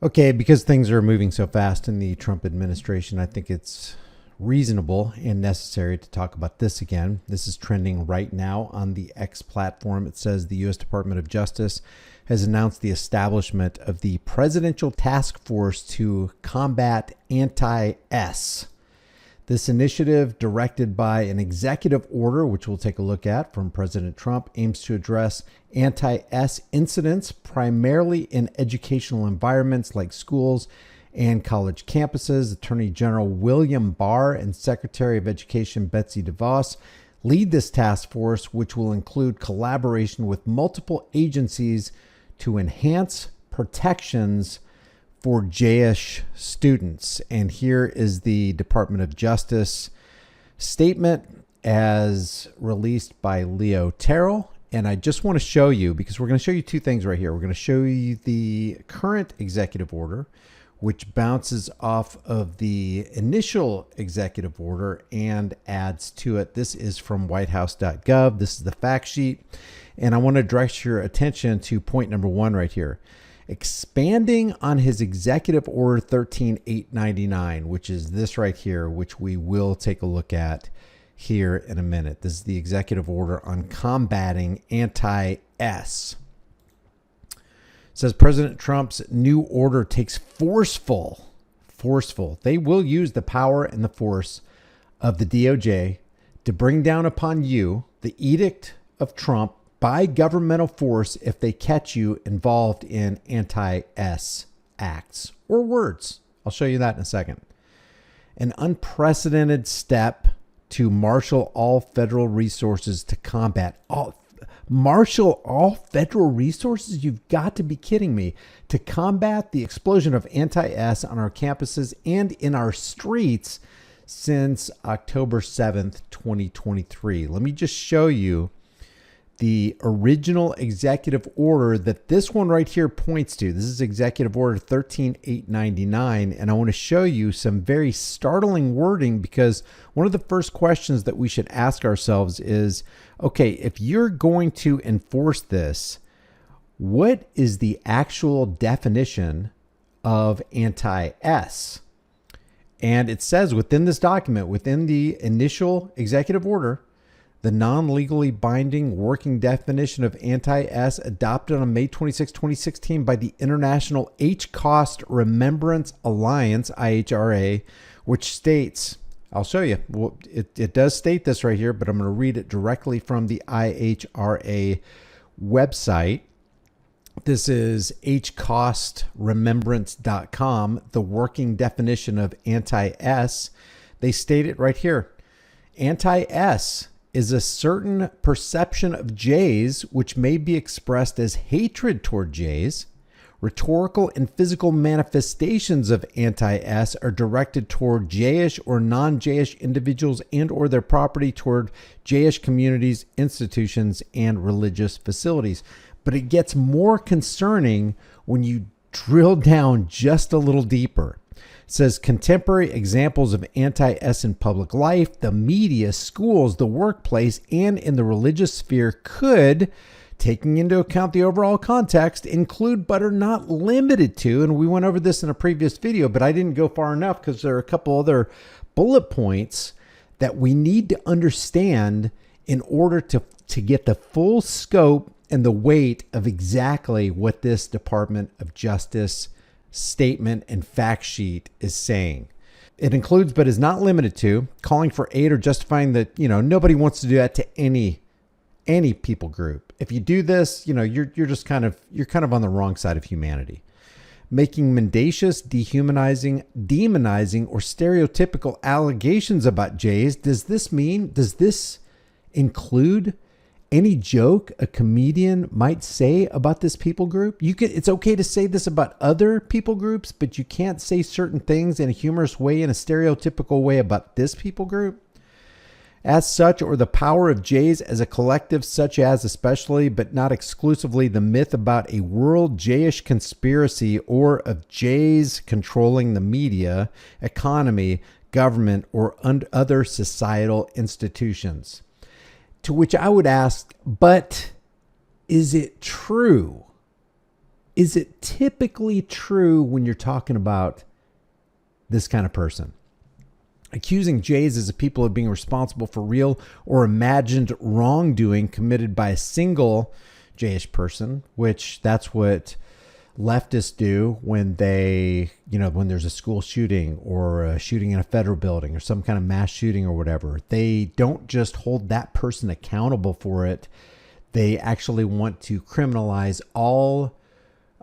Okay, because things are moving so fast in the Trump administration, I think it's reasonable and necessary to talk about this again. This is trending right now on the X platform. It says the U.S. Department of Justice has announced the establishment of the Presidential Task Force to combat anti-S. This initiative, directed by an executive order, which we'll take a look at, from President Trump, aims to address anti-S incidents primarily in educational environments like schools and college campuses. Attorney General William Barr and Secretary of Education Betsy DeVos lead this task force, which will include collaboration with multiple agencies to enhance protections for Jewish students. And here is the Department of Justice statement as released by Leo Terrell. And I just want to show you, because we're going to show you two things right here. We're going to show you the current executive order, which bounces off of the initial executive order and adds to it. This is from whitehouse.gov. This is the fact sheet. And I want to direct your attention to point number one right here. Expanding on his Executive Order 13899, which is this right here, which we will take a look at here in a minute. This is the executive order on combating anti-S. It says President Trump's new order takes forceful. They will use the power and the force of the DOJ to bring down upon you the edict of Trump by governmental force if they catch you involved in anti-S acts or words. I'll show you that in a second. An unprecedented step to marshal all federal resources to combat marshal all federal resources? You've got to be kidding me. To combat the explosion of anti-S on our campuses and in our streets since October 7th, 2023. Let me just show you the original executive order that this one right here points to. This is Executive Order 13899, and I want to show you some very startling wording, because one of the first questions that we should ask ourselves is, okay, if you're going to enforce this, what is the actual definition of anti-S? And it says within this document, within the initial executive order, the non-legally binding working definition of anti-S adopted on May 26, 2016 by the International H-Cost Remembrance Alliance, IHRA, which states, I'll show you, well, it does state this right here, but I'm going to read it directly from the IHRA website. This is hcostremembrance.com, the working definition of anti-S. They state it right here. Anti-S is a certain perception of Jays which may be expressed as hatred toward Jays. Rhetorical and physical manifestations of anti-S are directed toward Jayish or non-Jayish individuals and or their property, toward Jayish communities, institutions, and religious facilities. But it gets more concerning when you drill down just a little deeper. It says contemporary examples of anti-S in public life, the media, schools, the workplace, and in the religious sphere could, taking into account the overall context, include but are not limited to, and we went over this in a previous video, but I didn't go far enough because there are a couple other bullet points that we need to understand in order to get the full scope and the weight of exactly what this Department of Justice statement and fact sheet is saying. It includes but is not limited to calling for aid or justifying that, nobody wants to do that to any people group. If you do this, you're kind of on the wrong side of humanity. Making mendacious, dehumanizing, demonizing, or stereotypical allegations about Jays. Does this include any joke a comedian might say about this people group? It's okay to say this about other people groups, but you can't say certain things in a humorous way, in a stereotypical way about this people group. As such, or the power of Jays as a collective, such as, especially but not exclusively, the myth about a world Jayish conspiracy or of Jays controlling the media, economy, government, or other societal institutions. To which I would ask, but is it true? Is it typically true when you're talking about this kind of person? Accusing Jays as a people of being responsible for real or imagined wrongdoing committed by a single Jayish person, which that's what leftists do when they, when there's a school shooting or a shooting in a federal building or some kind of mass shooting or whatever. They don't just hold that person accountable for it. They actually want to criminalize all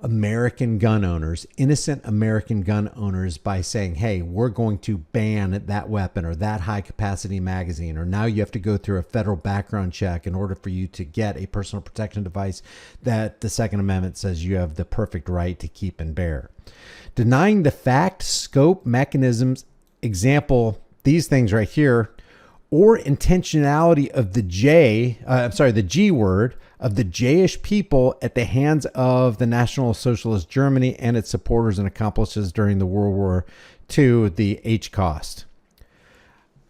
American gun owners, innocent American gun owners, by saying, hey, we're going to ban that weapon or that high capacity magazine, or now you have to go through a federal background check in order for you to get a personal protection device that the Second Amendment says you have the perfect right to keep and bear. Denying the fact, scope, mechanisms, example, these things right here, or intentionality of the G word, of the Jayish people at the hands of the National Socialist Germany and its supporters and accomplices during the World War II, the H cost.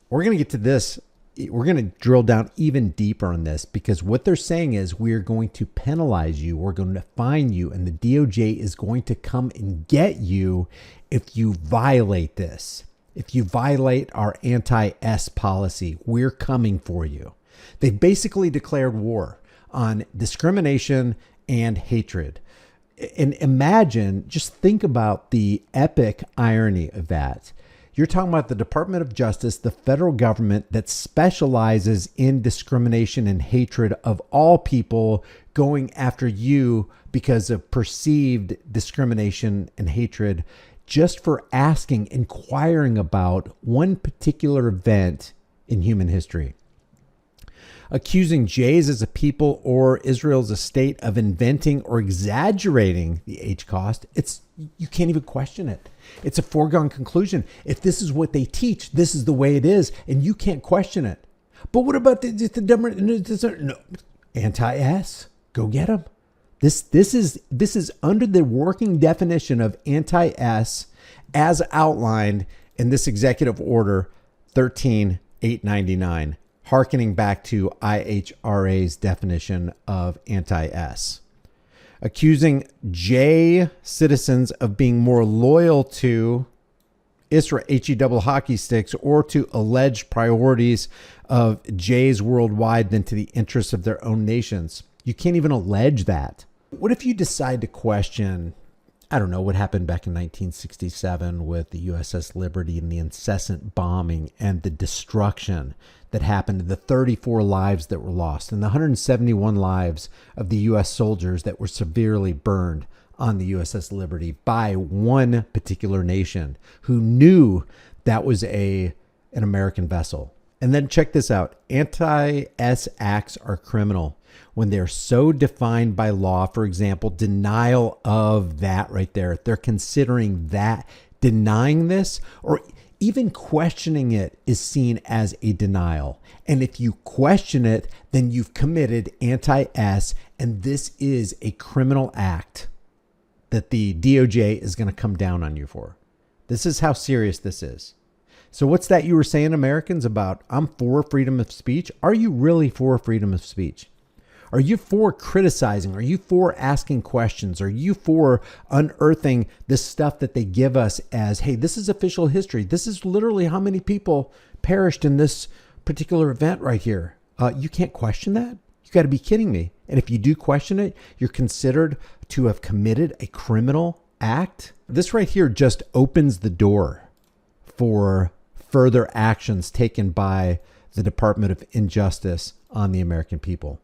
We're going to get to this. We're going to drill down even deeper on this, because what they're saying is we're going to penalize you. We're going to fine you, and the DOJ is going to come and get you if you violate this. If you violate our anti-S policy, we're coming for you. They basically declared war on discrimination and hatred. And imagine, just think about the epic irony of that. You're talking about the Department of Justice, the federal government that specializes in discrimination and hatred of all people, going after you because of perceived discrimination and hatred, just for inquiring about one particular event in human history. Accusing Jays as a people or Israel as a state of inventing or exaggerating the H cost, you can't even question it. It's a foregone conclusion. If this is what they teach, this is the way it is, and you can't question it. But what about the anti-S? Go get them. This is under the working definition of anti-S as outlined in this executive order 13899. Harkening back to IHRA's definition of anti-S. Accusing J citizens of being more loyal to Israel, HE double hockey sticks, or to alleged priorities of J's worldwide than to the interests of their own nations. You can't even allege that. What if you decide to question, I don't know, what happened back in 1967 with the USS Liberty and the incessant bombing and the destruction that happened, the 34 lives that were lost and the 171 lives of the U.S. soldiers that were severely burned on the USS Liberty by one particular nation who knew that was an American vessel. And then check this out. Anti-S acts are criminal when they're so defined by law. For example, denial of that right there. They're considering that denying this or even questioning it is seen as a denial. And if you question it, then you've committed anti-S, and this is a criminal act that the DOJ is going to come down on you for. This is how serious this is. So what's that you were saying, Americans, about I'm for freedom of speech? Are you really for freedom of speech? Are you for criticizing? Are you for asking questions? Are you for unearthing this stuff that they give us as, hey, this is official history. This is literally how many people perished in this particular event right here. You can't question that? You got to be kidding me. And if you do question it, you're considered to have committed a criminal act. This right here just opens the door for further actions taken by the Department of Injustice on the American people.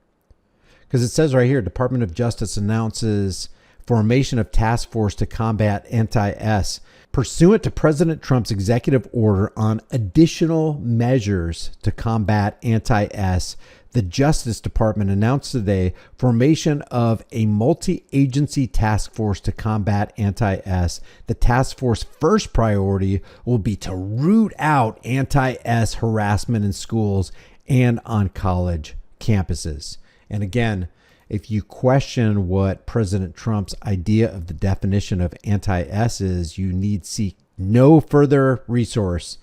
Because it says right here, Department of Justice announces formation of task force to combat anti-S pursuant to President Trump's executive order on additional measures to combat anti-S. The Justice Department announced today formation of a multi-agency task force to combat anti-S. The task force first priority will be to root out anti-S harassment in schools and on college campuses. And again, if you question what President Trump's idea of the definition of anti-S is, you need seek no further resource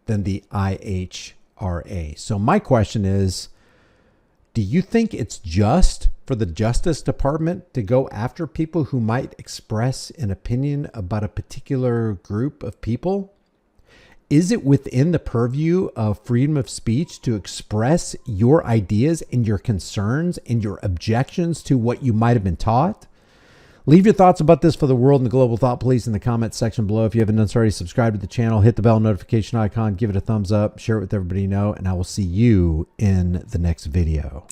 than the IHRA. So my question is Do you think it's just for the Justice Department to go after people who might express an opinion about a particular group of people? Is it within the purview of freedom of speech to express your ideas and your concerns and your objections to what you might have been taught? Leave your thoughts about this for the world and the global thought police in the comments section below. If you haven't done so already, subscribe to the channel, hit the bell notification icon, give it a thumbs up, share it with everybody you know, and I will see you in the next video.